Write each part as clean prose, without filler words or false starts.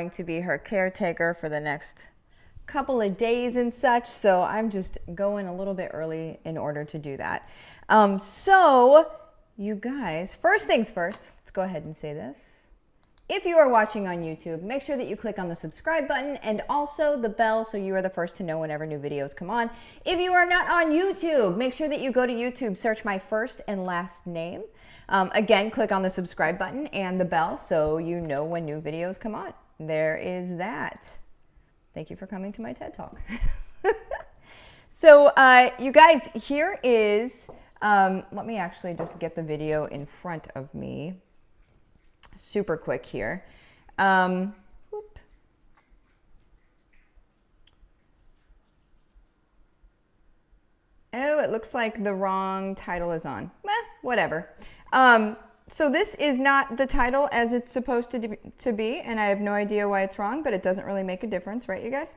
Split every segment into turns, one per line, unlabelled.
to be her caretaker for the next couple of days and such, so I'm just going a little bit early in order to do that. So you guys, first things first, let's go ahead and say this. If you are watching on YouTube, make sure that you click on the subscribe button and also the bell so you are the first to know whenever new videos come on. If you are not on YouTube, make sure that you go to YouTube, search my first and last name. Again, click on the subscribe button and the bell so you know when new videos come on. There is that. Thank you for coming to my TED Talk. So you guys, here is, let me actually just get the video in front of me super quick here. Oh, it looks like the wrong title is on. Whatever. So this is not the title as it's supposed to be, and I have no idea why it's wrong, but it doesn't really make a difference, right, you guys?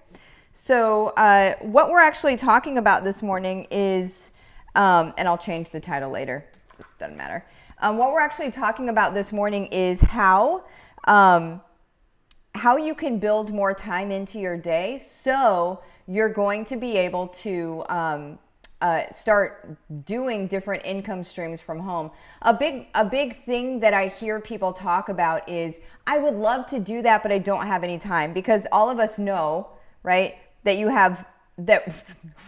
So what we're actually talking about this morning is, and I'll change the title later, just doesn't matter. What we're actually talking about this morning is how you can build more time into your day so you're going to be able to start doing different income streams from home. A big thing that I hear people talk about is, I would love to do that, but I don't have any time, because all of us know, right, that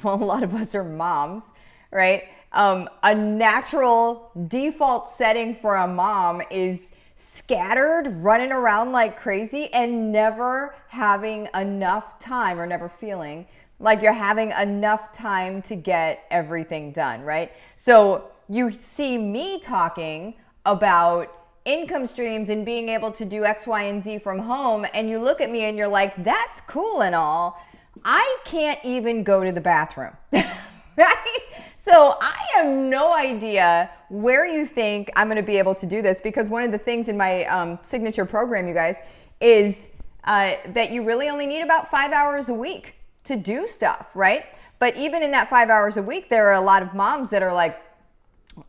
well, a lot of us are moms, right? A natural default setting for a mom is scattered, running around like crazy, and never having enough time, or never feeling like you're having enough time to get everything done, right? So you see me talking about income streams and being able to do X, Y, and Z from home, and you look at me and you're like, that's cool and all, I can't even go to the bathroom, right? So I have no idea where you think I'm gonna be able to do this, because one of the things in my signature program, you guys, is that you really only need about 5 hours a week to do stuff, right? But even in that 5 hours a week, there are a lot of moms that are like,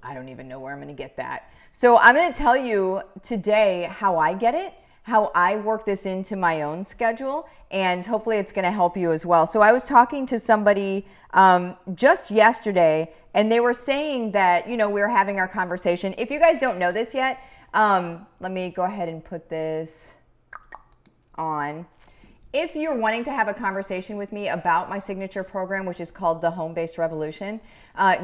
I don't even know where I'm gonna get that. So I'm gonna tell you today how I get it, how I work this into my own schedule, and hopefully it's gonna help you as well. So I was talking to somebody just yesterday, and they were saying that, you know, we were having our conversation. If you guys don't know this yet, let me go ahead and put this on. If you're wanting to have a conversation with me about my signature program, which is called the HomeBased Revolution,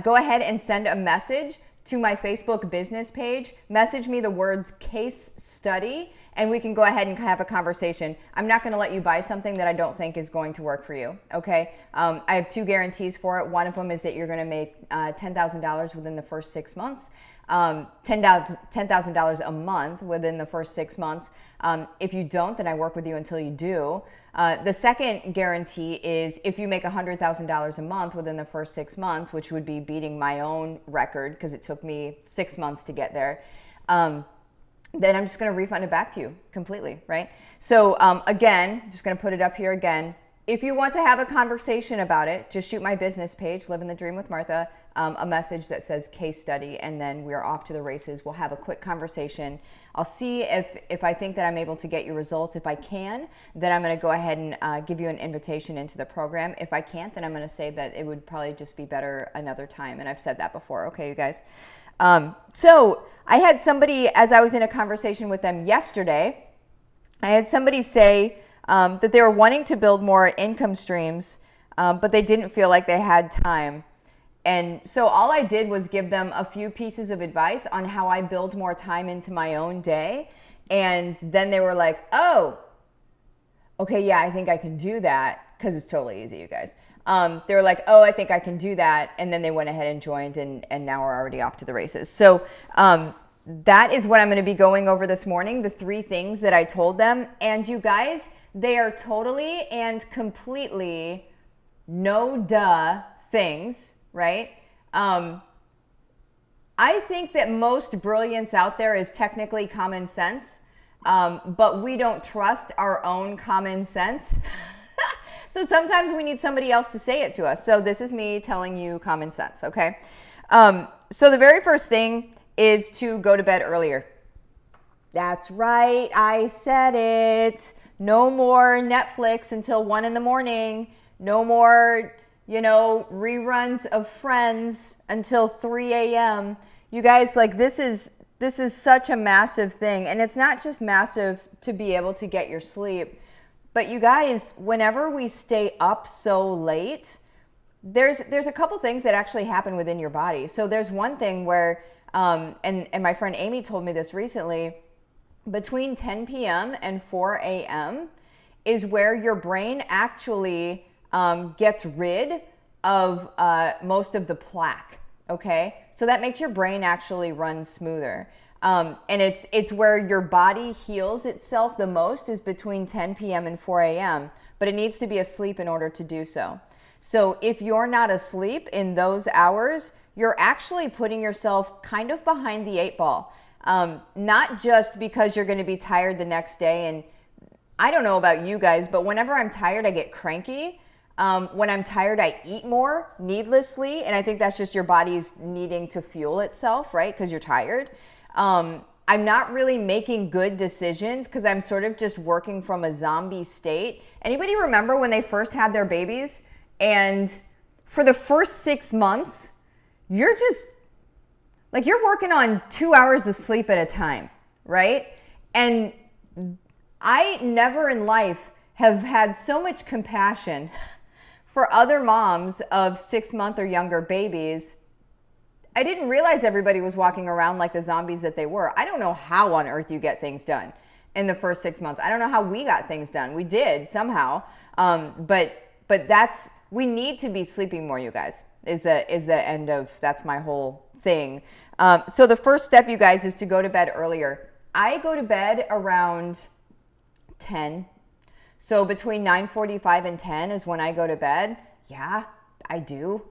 go ahead and send a message to my Facebook business page. Message me the words case study, and we can go ahead and have a conversation. I'm not going to let you buy something that I don't think is going to work for you, okay? I have 2 guarantees for it. One of them is that you're going to make $10,000 within the first 6 months. $10,000 a month within the first 6 months. If you don't, then I work with you until you do. The second guarantee is if you make $100,000 a month within the first 6 months, which would be beating my own record because it took me 6 months to get there, then I'm just going to refund it back to you completely, right? So again, just going to put it up here again. If you want to have a conversation about it, just shoot my business page, Living the Dream with Martha, a message that says case study, and then we're off to the races. We'll have a quick conversation. I'll see if I think that I'm able to get you results. If I can, then I'm going to go ahead and give you an invitation into the program. If I can't, then I'm going to say that it would probably just be better another time, and I've said that before, okay, you guys? So I had somebody, as I was in a conversation with them yesterday, I had somebody say that they were wanting to build more income streams, but they didn't feel like they had time. And so all I did was give them a few pieces of advice on how I build more time into my own day. And then they were like, oh, okay, yeah, I think I can do that, because it's totally easy, you guys. They were like, oh, I think I can do that. And then they went ahead and joined, and now we're already off to the races. So that is what I'm going to be going over this morning, the 3 things that I told them. And you guys, they are totally and completely no duh things, right? I think that most brilliance out there is technically common sense, but we don't trust our own common sense. So sometimes we need somebody else to say it to us. So this is me telling you common sense, okay? So the very first thing is to go to bed earlier. That's right, I said it. no more Netflix until 1 in the morning, no more, reruns of Friends until 3 a.m. You guys, like, this is such a massive thing. And it's not just massive to be able to get your sleep, but you guys, whenever we stay up so late, there's a couple things that actually happen within your body. So there's one thing where, and my friend Amy told me this recently, between 10 p.m. and 4 a.m. is where your brain actually gets rid of most of the plaque. Okay, so that makes your brain actually run smoother. And it's where your body heals itself the most is between 10 p.m. and 4 a.m. But it needs to be asleep in order to do so. So if you're not asleep in those hours, you're actually putting yourself kind of behind the 8 ball. Not just because you're going to be tired the next day. And I don't know about you guys, but whenever I'm tired, I get cranky. When I'm tired, I eat more needlessly. And I think that's just your body's needing to fuel itself, right? Because you're tired. I'm not really making good decisions because I'm sort of just working from a zombie state. Anybody remember when they first had their babies? And for the first 6 months, you're just like, you're working on 2 hours of sleep at a time, right? And I never in life have had so much compassion for other moms of 6-month or younger babies. I didn't realize everybody was walking around like the zombies that they were. I don't know how on earth you get things done in the first 6 months. I don't know how we got things done. We did somehow. But we need to be sleeping more, you guys, is the end of, that's my whole thing. So the first step, you guys, is to go to bed earlier. I go to bed around 10. So between 9:45 and 10 is when I go to bed. Yeah, I do.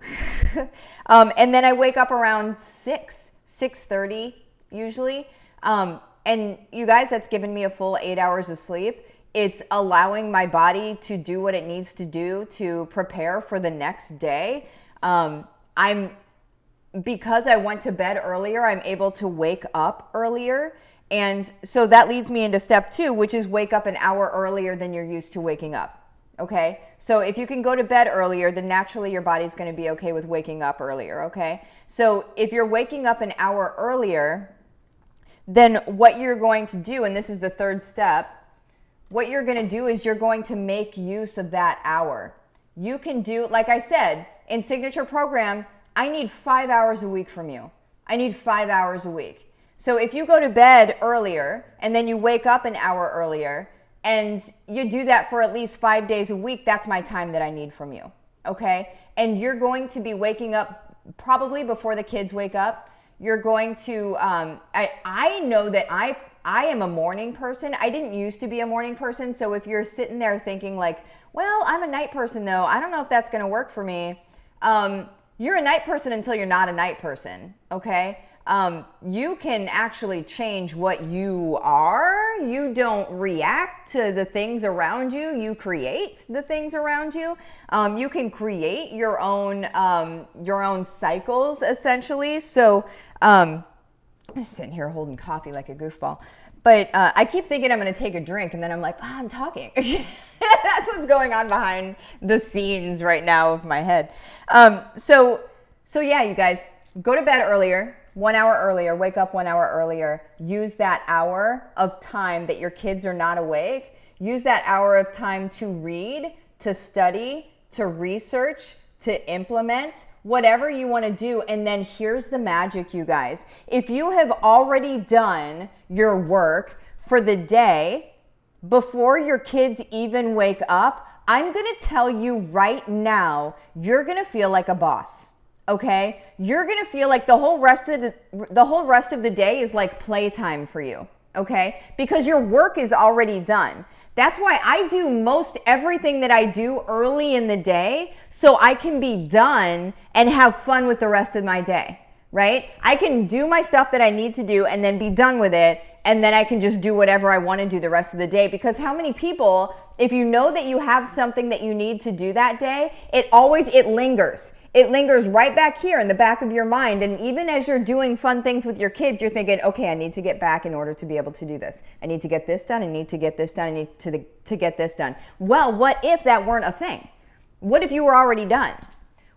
And then I wake up around 6:30 usually. And you guys, that's given me a full 8 hours of sleep. It's allowing my body to do what it needs to do to prepare for the next day. Because I went to bed earlier, I'm able to wake up earlier. And so that leads me into step 2, which is wake up an hour earlier than you're used to waking up. Okay? So if you can go to bed earlier, then naturally your body's going to be okay with waking up earlier. Okay? So if you're waking up an hour earlier, then what you're going to do, and this is the third step, what you're going to do is you're going to make use of that hour. You can do, like I said, in Signature Program, I need 5 hours a week from you. I need 5 hours a week. So if you go to bed earlier and then you wake up an hour earlier and you do that for at least 5 days a week, that's my time that I need from you. Okay? And you're going to be waking up probably before the kids wake up. You're going to, I know that I am a morning person. I didn't used to be a morning person. So if you're sitting there thinking like, well, I'm a night person though, I don't know if that's going to work for me. You're a night person until you're not a night person. Okay. You can actually change what you are. You don't react to the things around you. You create the things around you. You can create your own cycles essentially. So, I'm just sitting here holding coffee like a goofball. But I keep thinking I'm going to take a drink, and then I'm like, wow, I'm talking. That's what's going on behind the scenes right now of my head. So yeah, you guys, go to bed earlier, 1 hour earlier, wake up 1 hour earlier. Use that hour of time that your kids are not awake. Use that hour of time to read, to study, to research, to implement, whatever you want to do. And then here's the magic, you guys. If you have already done your work for the day before your kids even wake up, I'm going to tell you right now, you're going to feel like a boss. Okay? You're going to feel like the whole rest of the day is like playtime for you. Okay? Because your work is already done. That's why I do most everything that I do early in the day so I can be done and have fun with the rest of my day, right? I can do my stuff that I need to do and then be done with it, and then I can just do whatever I want to do the rest of the day. Because how many people, if you know that you have something that you need to do that day, it lingers. it lingers right back here in the back of your mind. And even as you're doing fun things with your kids, you're thinking, okay, I need to get back in order to be able to do this. I need to get this done. I need to get this done. I need to get this done. Well, what if that weren't a thing? What if you were already done?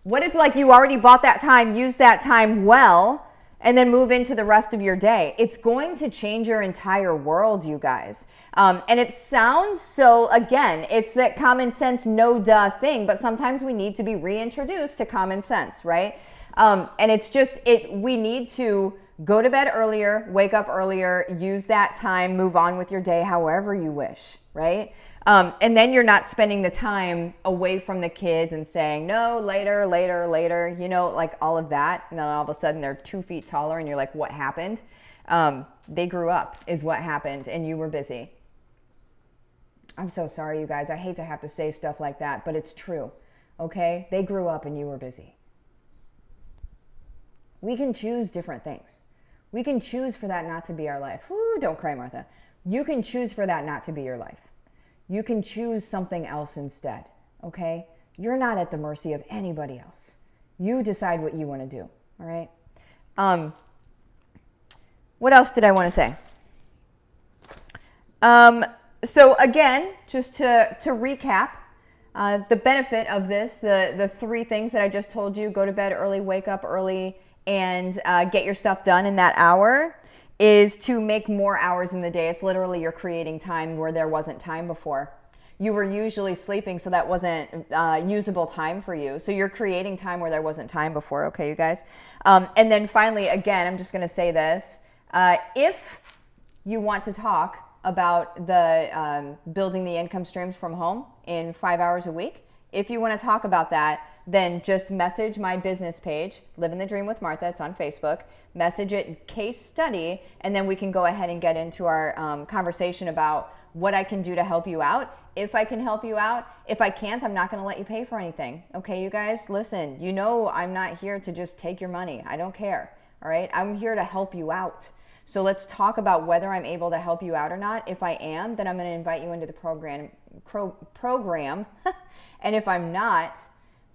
What if like you already bought that time, used that time well, and then move into the rest of your day? It's going to change your entire world, you guys. And it sounds so, again, it's that common sense, no duh thing, but sometimes we need to be reintroduced to common sense, right? And it's just, we need to go to bed earlier, wake up earlier, use that time, move on with your day however you wish, right? And then you're not spending the time away from the kids and saying, no, later, you know, like all of that. And then all of a sudden they're 2 feet taller and you're like, what happened? They grew up is what happened and you were busy. I'm so sorry, you guys. I hate to have to say stuff like that, but it's true. Okay? They grew up and you were busy. We can choose different things. We can choose for that not to be our life. Ooh, don't cry, Martha. You can choose for that not to be your life. You can choose something else instead, okay? You're not at the mercy of anybody else. You decide what you want to do, all right? What else did I want to say? So again, just to recap, the benefit of this, the 3 things that I just told you, go to bed early, wake up early, and get your stuff done in that hour, is to make more hours in the day. It's literally you're creating time where there wasn't time before. You were usually sleeping, so that wasn't usable time for you. So you're creating time where there wasn't time before, okay, you guys? And then finally, again, I'm just going to say this. If you want to talk about the building the income streams from home in 5 hours a week, if you want to talk about that, then just message my business page, Living the Dream with Martha. It's on Facebook. Message it case study, and then we can go ahead and get into our conversation about what I can do to help you out. If I can help you out. If I can't, I'm not going to let you pay for anything. Okay, you guys, listen, you know I'm not here to just take your money. I don't care. All right, I'm here to help you out. So let's talk about whether I'm able to help you out or not. If I am, then I'm going to invite you into the program. And if I'm not,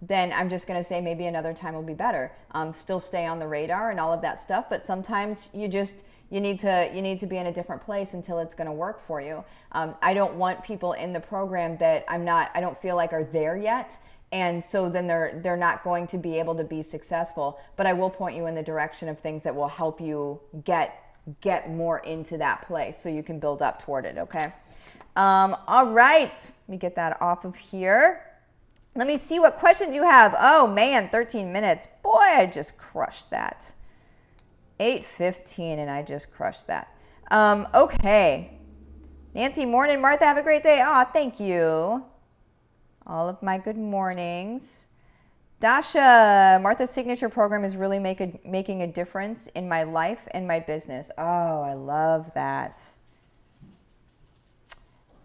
then I'm just going to say maybe another time will be better. Still stay on the radar and all of that stuff, but sometimes you need to be in a different place until it's going to work for you. I don't want people in the program that I don't feel like are there yet, and so then they're not going to be able to be successful. But I will point you in the direction of things that will help you get more into that place so you can build up toward it. Okay. All right. Let me get that off of here. Let me see what questions you have. Oh man, 13 minutes. Boy, I just crushed that. 8:15 and I just crushed that. Okay. Nancy, morning. Martha, have a great day. Oh, thank you. All of my good mornings. Dasha, Martha's signature program is really making a difference in my life and my business. Oh, I love that.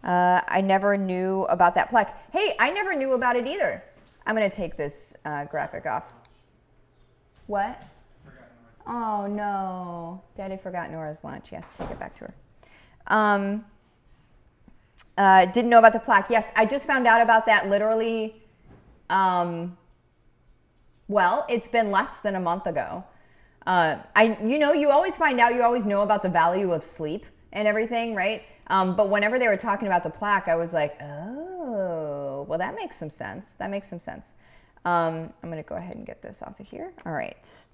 I never knew about that plaque. Hey, I never knew about it either. I'm going to take this graphic off. What? Oh, no. Daddy forgot Nora's lunch. Yes, take it back to her. Didn't know about the plaque. Yes, I just found out about that literally, well, it's been less than a month ago. You always find out, you always know about the value of sleep and everything, right? But whenever they were talking about the plaque, I was like, oh, well, that makes some sense. That makes some sense. I'm going to go ahead and get this off of here. All right.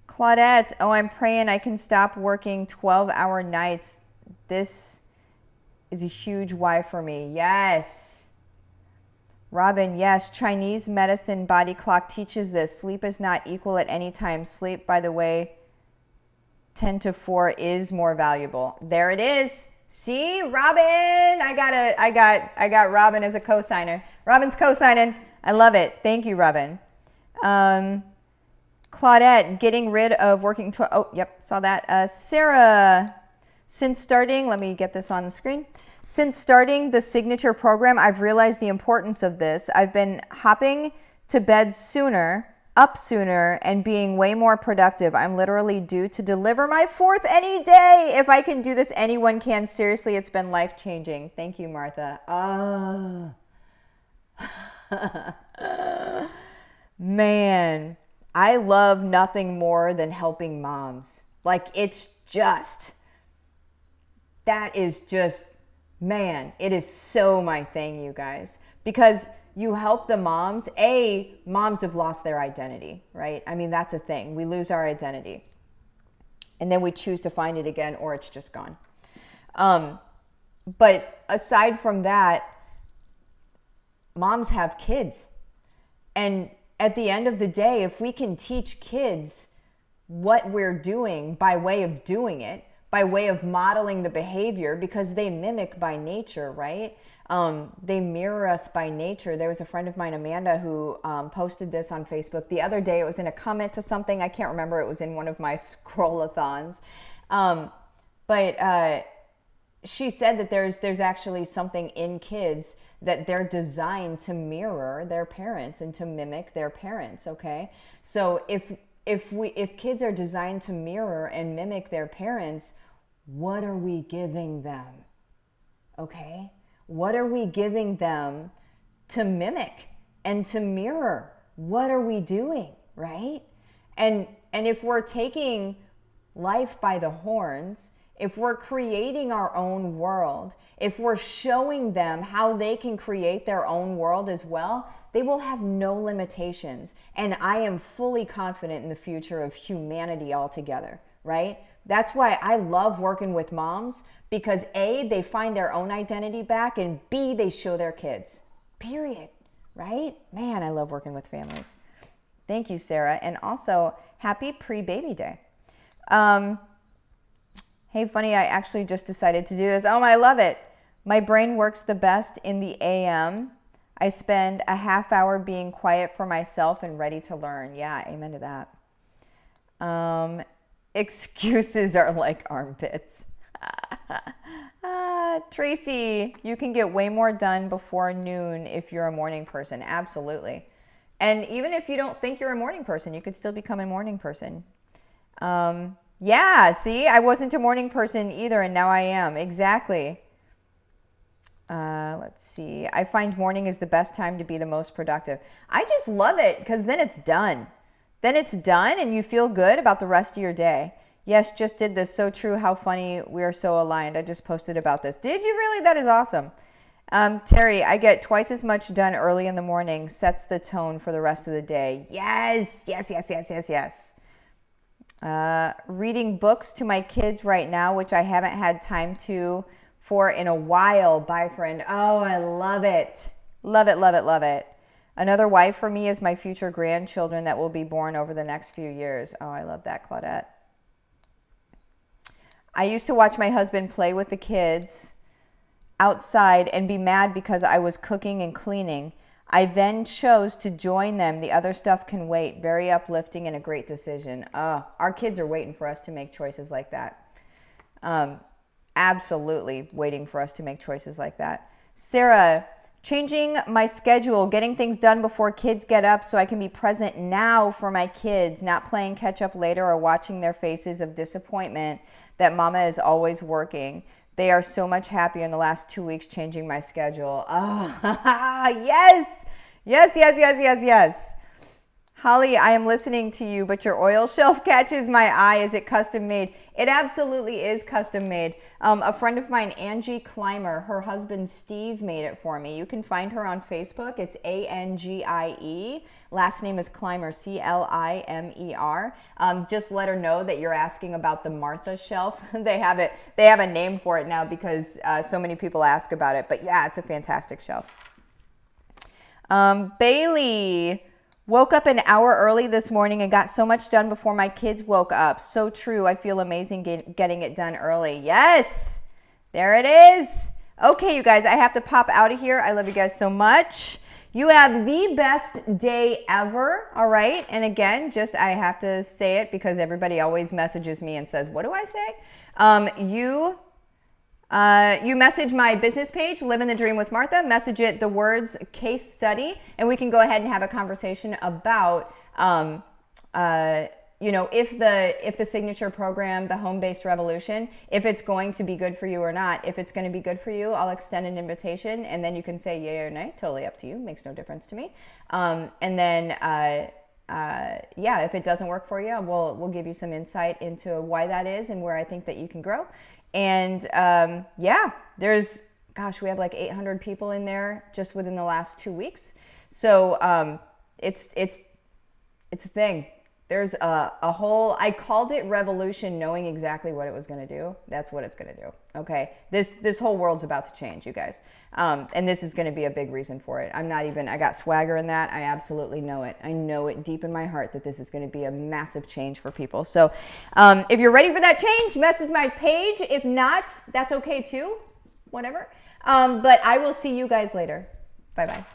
Claudette, oh, I'm praying I can stop working 12-hour nights. This is a huge why for me. Yes. Robin, yes, Chinese medicine body clock teaches this. Sleep is not equal at any time. Sleep, by the way, 10 to 4 is more valuable. There it is. See, Robin, I got Robin as a co-signer. Robin's co-signing. I love it. Thank you, Robin. Claudette, getting rid of working. Oh, yep, saw that. Sarah, since starting, let me get this on the screen. Since starting the signature program, I've realized the importance of this. I've been hopping to bed sooner, up sooner, and being way more productive. I'm literally due to deliver my 4th any day. If I can do this, anyone can. Seriously, it's been life-changing. Thank you, Martha. Man, I love nothing more than helping moms. Like, it's just, that is just, man, it is so my thing, you guys. Because you help the moms. Moms have lost their identity, right? I mean, that's a thing. We lose our identity. And then we choose to find it again, or it's just gone. But aside from that, moms have kids. And at the end of the day, if we can teach kids what we're doing by way of doing it, by way of modeling the behavior, because they mimic by nature, right? They mirror us by nature. There was a friend of mine, Amanda, who posted this on Facebook the other day. It was in a comment to something. I can't remember. It was in one of my scroll-a-thons. But she said that there's actually something in kids that they're designed to mirror their parents and to mimic their parents, okay? So if kids are designed to mirror and mimic their parents, what are we giving them? Okay? What are we giving them to mimic and to mirror? What are we doing, right? And if we're taking life by the horns, if we're creating our own world, if we're showing them how they can create their own world as well, they will have no limitations. And I am fully confident in the future of humanity altogether, right? That's why I love working with moms, because A, they find their own identity back, and B, they show their kids, period, right? Man, I love working with families. Thank you, Sarah. And also, happy pre-baby day. Hey, funny, I actually just decided to do this. Oh, I love it. My brain works the best in the AM. I spend a half hour being quiet for myself and ready to learn. Yeah, amen to that. Excuses are like armpits. Tracy, you can get way more done before noon if you're a morning person. Absolutely. And even if you don't think you're a morning person, you could still become a morning person. Yeah, see, I wasn't a morning person either, and now I am. Exactly. Let's see. I find morning is the best time to be the most productive. I just love it, because then it's done. Then it's done, and you feel good about the rest of your day. Yes, just did this. So true. How funny. We are so aligned. I just posted about this. Did you really? That is awesome. Terry, I get twice as much done early in the morning. Sets the tone for the rest of the day. Yes, yes, yes, yes, yes, yes. Reading books to my kids right now, which I haven't had time for in a while. Bye, friend. Oh, I love it. Love it, love it, love it. Another wife for me is my future grandchildren that will be born over the next few years. Oh, I love that, Claudette. I used to watch my husband play with the kids outside and be mad because I was cooking and cleaning. I then chose to join them. The other stuff can wait. Very uplifting and a great decision. Our kids are waiting for us to make choices like that. Absolutely waiting for us to make choices like that. Sarah, changing my schedule, getting things done before kids get up so I can be present now for my kids, not playing catch up later or watching their faces of disappointment that mama is always working. They are so much happier in the last 2 weeks changing my schedule. Oh, yes. Yes, yes, yes, yes, yes. Holly, I am listening to you, but your oil shelf catches my eye. Is it custom made? It absolutely is custom made. A friend of mine, Angie Clymer, her husband Steve made it for me. You can find her on Facebook. It's Angie. Last name is Clymer, Climer. Just let her know that you're asking about the Martha shelf. They have a name for it now because so many people ask about it. But yeah, it's a fantastic shelf. Bailey. Woke up an hour early this morning and got so much done before my kids woke up. So true. I feel amazing getting it done early. Yes, there it is. Okay, you guys, I have to pop out of here. I love you guys so much. You have the best day ever, all right? And again, I have to say it because everybody always messages me and says, what do I say? You message my business page, Living the Dream with Martha, message it the words case study, and we can go ahead and have a conversation about you know, if the signature program, the home-based revolution, if it's going to be good for you or not. If it's going to be good for you, I'll extend an invitation, and then you can say yay or nay. Totally up to you. Makes no difference to me. And then, yeah, if it doesn't work for you, we'll give you some insight into why that is and where I think that you can grow. And yeah, gosh, we have like 800 people in there just within the last 2 weeks. So it's a thing. There's a whole, I called it revolution, knowing exactly what it was going to do. That's what it's going to do. Okay. This whole world's about to change, you guys. And this is going to be a big reason for it. I got swagger in that. I absolutely know it. I know it deep in my heart that this is going to be a massive change for people. So if you're ready for that change, message my page. If not, that's okay too. Whatever. But I will see you guys later. Bye-bye.